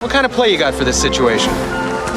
What kind of play you got for this situation?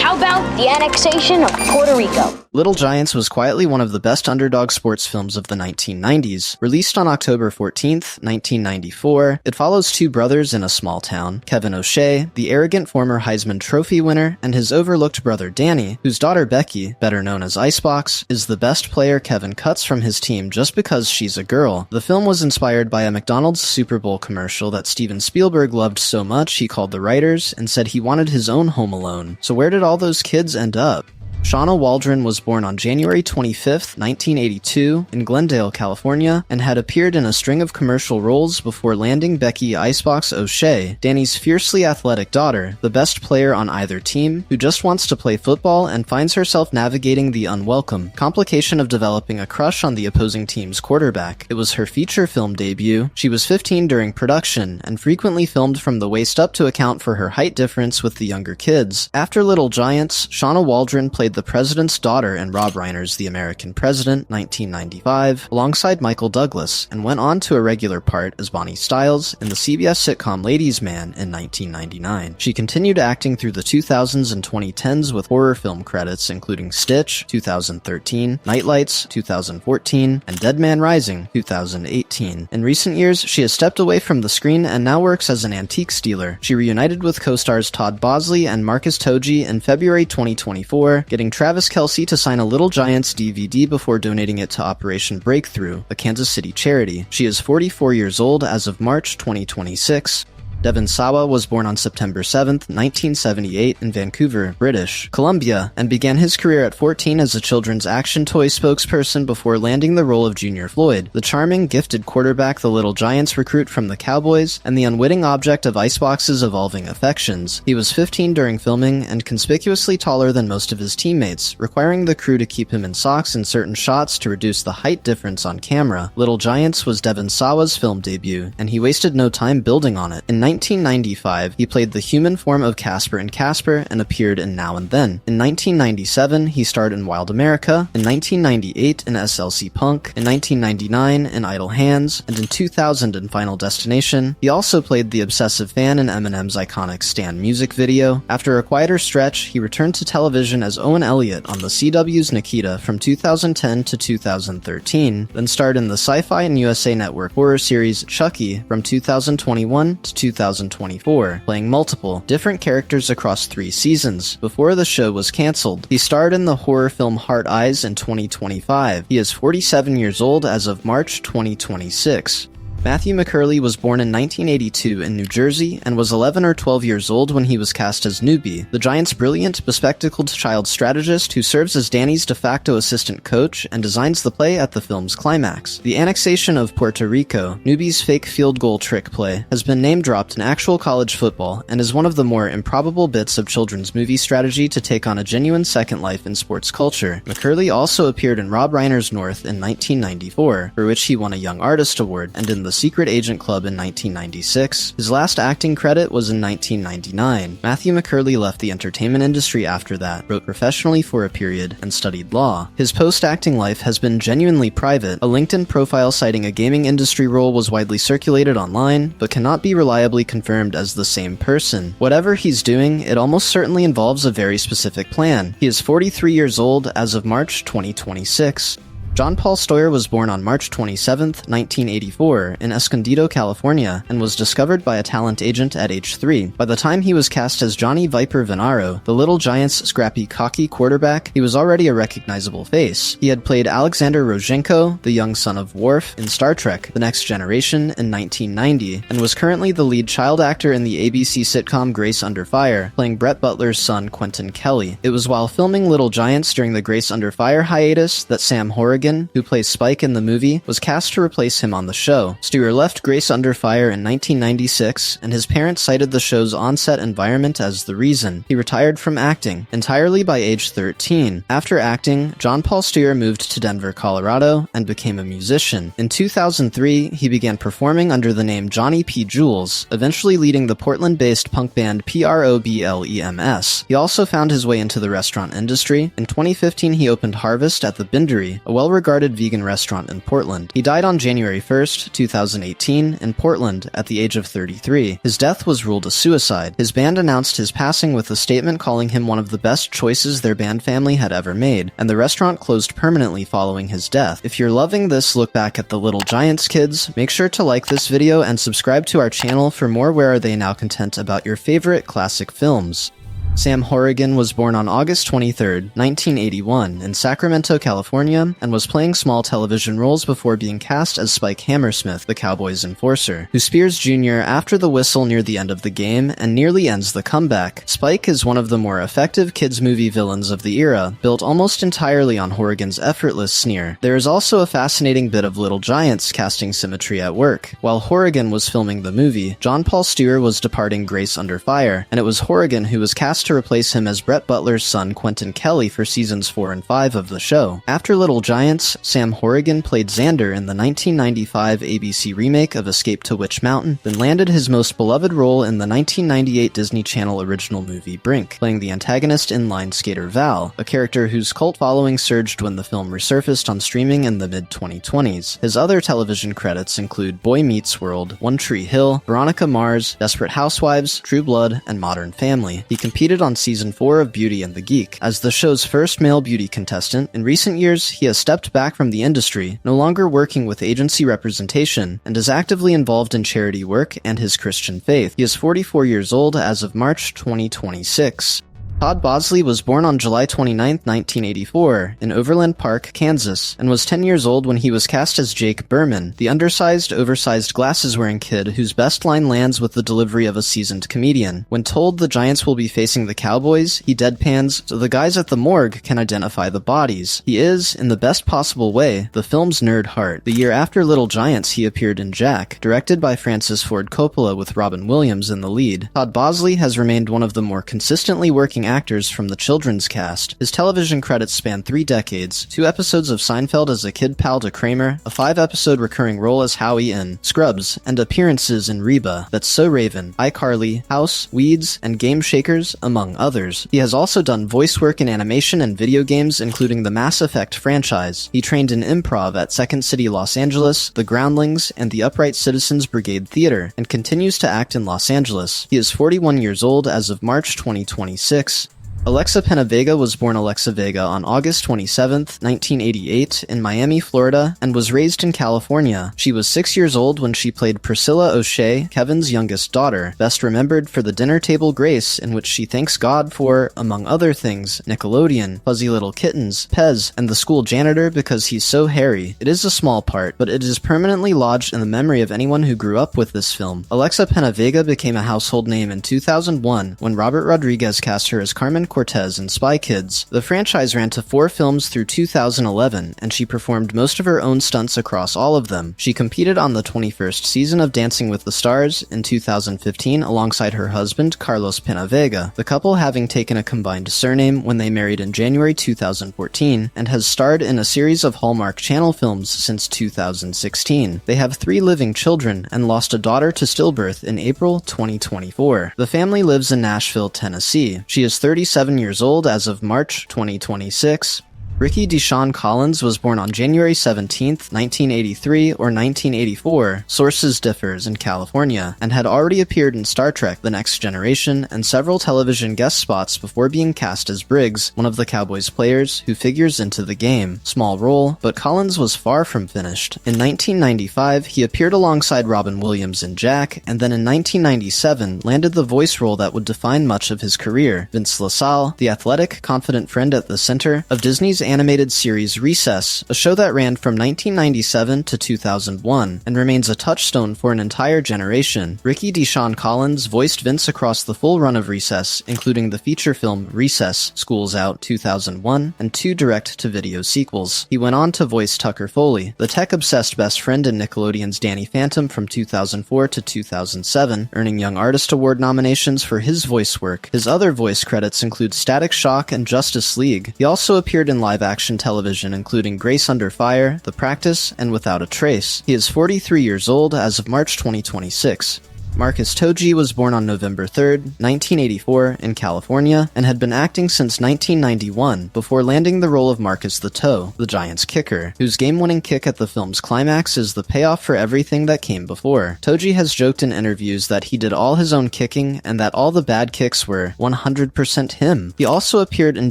How about the annexation of Puerto Rico? Little Giants was quietly one of the best underdog sports films of the 1990s. Released on October 14th, 1994, it follows two brothers in a small town, Kevin O'Shea, the arrogant former Heisman Trophy winner, and his overlooked brother Danny, whose daughter Becky, better known as Icebox, is the best player Kevin cuts from his team just because she's a girl. The film was inspired by a McDonald's Super Bowl commercial that Steven Spielberg loved so much he called the writers and said he wanted his own Home Alone. So where did all those kids end up? Shauna Waldron was born on January 25, 1982, in Glendale, California, and had appeared in a string of commercial roles before landing Becky Icebox O'Shea, Danny's fiercely athletic daughter, the best player on either team, who just wants to play football and finds herself navigating the unwelcome complication of developing a crush on the opposing team's quarterback. It was her feature film debut. She was 15 during production, and frequently filmed from the waist up to account for her height difference with the younger kids. After Little Giants, Shauna Waldron played the President's Daughter in Rob Reiner's The American President, 1995, alongside Michael Douglas, and went on to a regular part as Bonnie Stiles in the CBS sitcom Ladies' Man in 1999. She continued acting through the 2000s and 2010s with horror film credits including Stitch, 2013, Nightlights, 2014, and Dead Man Rising, 2018. In recent years, she has stepped away from the screen and now works as an antiques dealer. She reunited with co-stars Todd Bosley and Marcus Toji in February 2024, getting Travis Kelce to sign a Little Giants DVD before donating it to Operation Breakthrough, a Kansas City charity. She is 44 years old as of March 2026. Devon Sawa was born on September 7, 1978 in Vancouver, British Columbia, and began his career at 14 as a children's action toy spokesperson before landing the role of Junior Floyd, the charming, gifted quarterback the Little Giants recruit from the Cowboys, and the unwitting object of Icebox's evolving affections. He was 15 during filming and conspicuously taller than most of his teammates, requiring the crew to keep him in socks in certain shots to reduce the height difference on camera. Little Giants was Devon Sawa's film debut, and he wasted no time building on it. In 1995, he played the human form of Casper in Casper and appeared in Now and Then. In 1997, he starred in Wild America, in 1998 in SLC Punk, in 1999 in Idle Hands, and in 2000 in Final Destination. He also played the obsessive fan in Eminem's iconic Stan music video. After a quieter stretch, he returned to television as Owen Elliott on the CW's Nikita from 2010 to 2013, then starred in the Sci-Fi and USA Network horror series Chucky from 2021 to 2024, playing multiple, different characters across 3 seasons. Before the show was cancelled, he starred in the horror film Heart Eyes in 2025. He is 47 years old as of March 2026. Matthew McCurley was born in 1982 in New Jersey and was 11 or 12 years old when he was cast as Newbie, the Giants' brilliant, bespectacled child strategist who serves as Danny's de facto assistant coach and designs the play at the film's climax. The annexation of Puerto Rico, Newbie's fake field goal trick play, has been name-dropped in actual college football and is one of the more improbable bits of children's movie strategy to take on a genuine second life in sports culture. McCurley also appeared in Rob Reiner's North in 1994, for which he won a Young Artist Award, and in The Secret Agent Club in 1996. His last acting credit was in 1999. Matthew McCurley left the entertainment industry after that, wrote professionally for a period, and studied law. His post-acting life has been genuinely private. A LinkedIn profile citing a gaming industry role was widely circulated online, but cannot be reliably confirmed as the same person. Whatever he's doing, it almost certainly involves a very specific plan. He is 43 years old as of March 2026. John Paul Steuer was born on March 27, 1984, in Escondido, California, and was discovered by a talent agent at age 3. By the time he was cast as Johnny Viper Venaro, the Little Giants' scrappy, cocky quarterback, he was already a recognizable face. He had played Alexander Rozhenko, the young son of Worf, in Star Trek: The Next Generation in 1990, and was currently the lead child actor in the ABC sitcom Grace Under Fire, playing Brett Butler's son Quentin Kelly. It was while filming Little Giants during the Grace Under Fire hiatus that Sam Horrigan, who plays Spike in the movie, was cast to replace him on the show. Steuer left Grace Under Fire in 1996, and his parents cited the show's on-set environment as the reason. He retired from acting entirely by age 13. After acting, John Paul Steuer moved to Denver, Colorado, and became a musician. In 2003, he began performing under the name Johnny P. Jules, eventually leading the Portland-based punk band Problems. He also found his way into the restaurant industry. In 2015, he opened Harvest at the Bindery, a well well-regarded vegan restaurant in Portland. He died on January 1st, 2018, in Portland at the age of 33. His death was ruled a suicide. His band announced his passing with a statement calling him one of the best choices their band family had ever made, and the restaurant closed permanently following his death. If you're loving this look back at the Little Giants kids, make sure to like this video and subscribe to our channel for more Where Are They Now content about your favorite classic films. Sam Horrigan was born on August 23, 1981, in Sacramento, California, and was playing small television roles before being cast as Spike Hammersmith, the Cowboys' enforcer, who spears Jr. after the whistle near the end of the game and nearly ends the comeback. Spike is one of the more effective kids' movie villains of the era, built almost entirely on Horrigan's effortless sneer. There is also a fascinating bit of Little Giants casting symmetry at work. While Horrigan was filming the movie, John Paul Steuer was departing Grace Under Fire, and it was Horrigan who was cast to replace him as Brett Butler's son Quentin Kelly for seasons 4 and 5 of the show. After Little Giants, Sam Horrigan played Xander in the 1995 ABC remake of Escape to Witch Mountain, then landed his most beloved role in the 1998 Disney Channel original movie Brink, playing the antagonist inline skater Val, a character whose cult following surged when the film resurfaced on streaming in the mid-2020s. His other television credits include Boy Meets World, One Tree Hill, Veronica Mars, Desperate Housewives, True Blood, and Modern Family. He competed on Season 4 of Beauty and the Geek. As the show's first male beauty contestant, in recent years he has stepped back from the industry, no longer working with agency representation, and is actively involved in charity work and his Christian faith. He is 44 years old as of March 2026. Todd Bosley was born on July 29, 1984, in Overland Park, Kansas, and was 10 years old when he was cast as Jake Berman, the undersized, oversized glasses-wearing kid whose best line lands with the delivery of a seasoned comedian. When told the Giants will be facing the Cowboys, he deadpans, "So the guys at the morgue can identify the bodies." He is, in the best possible way, the film's nerd heart. The year after Little Giants, he appeared in Jack, directed by Francis Ford Coppola with Robin Williams in the lead. Todd Bosley has remained one of the more consistently working actors from the children's cast. His television credits span 3 decades, 2 episodes of Seinfeld as a kid pal to Kramer, a 5-episode recurring role as Howie in Scrubs, and appearances in Reba, That's So Raven, iCarly, House, Weeds, and Game Shakers, among others. He has also done voice work in animation and video games, including the Mass Effect franchise. He trained in improv at Second City Los Angeles, the Groundlings, and the Upright Citizens Brigade Theater, and continues to act in Los Angeles. He is 41 years old as of March 2026. Alexa Penavega was born Alexa Vega on August 27, 1988, in Miami, Florida, and was raised in California. She was 6 years old when she played Priscilla O'Shea, Kevin's youngest daughter, best remembered for the dinner table grace in which she thanks God for, among other things, Nickelodeon, Fuzzy Little Kittens, Pez, and the school janitor because he's so hairy. It is a small part, but it is permanently lodged in the memory of anyone who grew up with this film. Alexa Penavega became a household name in 2001 when Robert Rodriguez cast her as Carmen Cortez in Spy Kids. The franchise ran to 4 films through 2011, and she performed most of her own stunts across all of them. She competed on the 21st season of Dancing with the Stars in 2015 alongside her husband, Carlos Penavega, the couple having taken a combined surname when they married in January 2014, and has starred in a series of Hallmark Channel films since 2016. They have 3 living children and lost a daughter to stillbirth in April 2024. The family lives in Nashville, Tennessee. She is 37 years old as of March 2026. Ricky Deshawn Collins was born on January 17, 1983 or 1984, sources differs, in California, and had already appeared in Star Trek: The Next Generation and several television guest spots before being cast as Briggs, one of the Cowboys players who figures into the game. Small role, but Collins was far from finished. In 1995, he appeared alongside Robin Williams in Jack, and then in 1997 landed the voice role that would define much of his career, Vince LaSalle, the athletic, confident friend at the center of Disney's animated series Recess, a show that ran from 1997 to 2001, and remains a touchstone for an entire generation. Ricky Deshawn Collins voiced Vince across the full run of Recess, including the feature film Recess, School's Out 2001, and 2 direct-to-video sequels. He went on to voice Tucker Foley, the tech-obsessed best friend in Nickelodeon's Danny Phantom from 2004 to 2007, earning Young Artist Award nominations for his voice work. His other voice credits include Static Shock and Justice League. He also appeared in live-action television, including Grace Under Fire, The Practice, and Without a Trace. He is 43 years old as of March 2026. Marcus Toji was born on November 3, 1984, in California, and had been acting since 1991 before landing the role of Marcus the Toe, the Giants' kicker, whose game-winning kick at the film's climax is the payoff for everything that came before. Toji has joked in interviews that he did all his own kicking and that all the bad kicks were 100% him. He also appeared in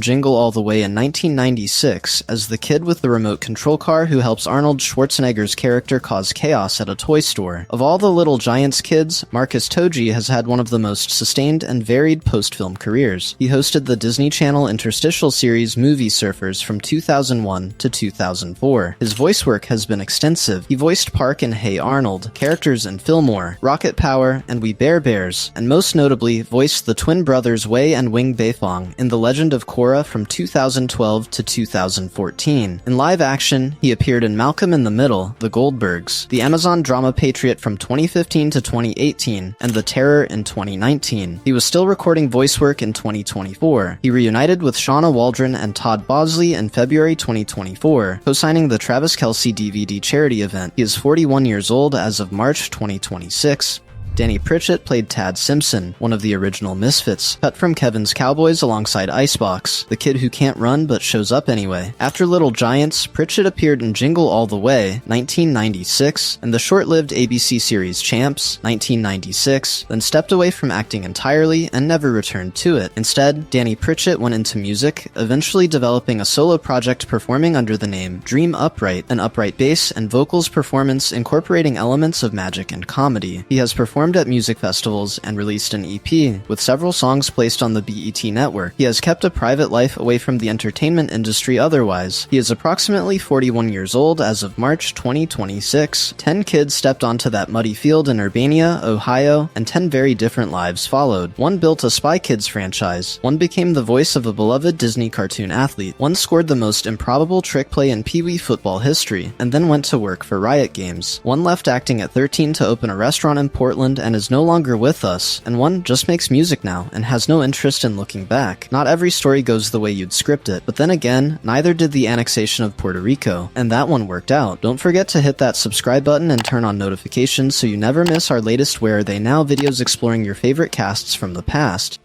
Jingle All the Way in 1996 as the kid with the remote control car who helps Arnold Schwarzenegger's character cause chaos at a toy store. Of all the little Giants kids, Marcus Toji has had one of the most sustained and varied post-film careers. He hosted the Disney Channel interstitial series Movie Surfers from 2001 to 2004. His voice work has been extensive. He voiced Park in Hey Arnold, characters in Fillmore, Rocket Power, and We Bare Bears, and most notably voiced the twin brothers Wei and Wing Beifong in The Legend of Korra from 2012 to 2014. In live action, he appeared in Malcolm in the Middle, The Goldbergs, the Amazon drama Patriot from 2015 to 2018, and The Terror in 2019. He was still recording voice work in 2024. He reunited with Shauna Waldron and Todd Bosley in February 2024, co-signing the Travis Kelce DVD charity event. He is 41 years old as of March 2026. Danny Pritchett played Tad Simpson, one of the original Misfits, cut from Kevin's Cowboys alongside Icebox, the kid who can't run but shows up anyway. After Little Giants, Pritchett appeared in Jingle All the Way, 1996, and the short-lived ABC series Champs, 1996, then stepped away from acting entirely and never returned to it. Instead, Danny Pritchett went into music, eventually developing a solo project performing under the name Dream Upright, an upright bass and vocals performance incorporating elements of magic and comedy. He has performed at music festivals and released an EP, with several songs placed on the BET network. He has kept a private life away from the entertainment industry otherwise. He is approximately 41 years old as of March 2026. 10 kids stepped onto that muddy field in Urbana, Ohio, and 10 very different lives followed. One built a Spy Kids franchise. One became the voice of a beloved Disney cartoon athlete. One scored the most improbable trick play in Pee Wee football history, and then went to work for Riot Games. One left acting at 13 to open a restaurant in Portland and is no longer with us, and one just makes music now and has no interest in looking back. Not every story goes the way you'd script it, but then again, neither did the annexation of Puerto Rico, and that one worked out. Don't forget to hit that subscribe button and turn on notifications so you never miss our latest Where Are They Now videos exploring your favorite casts from the past.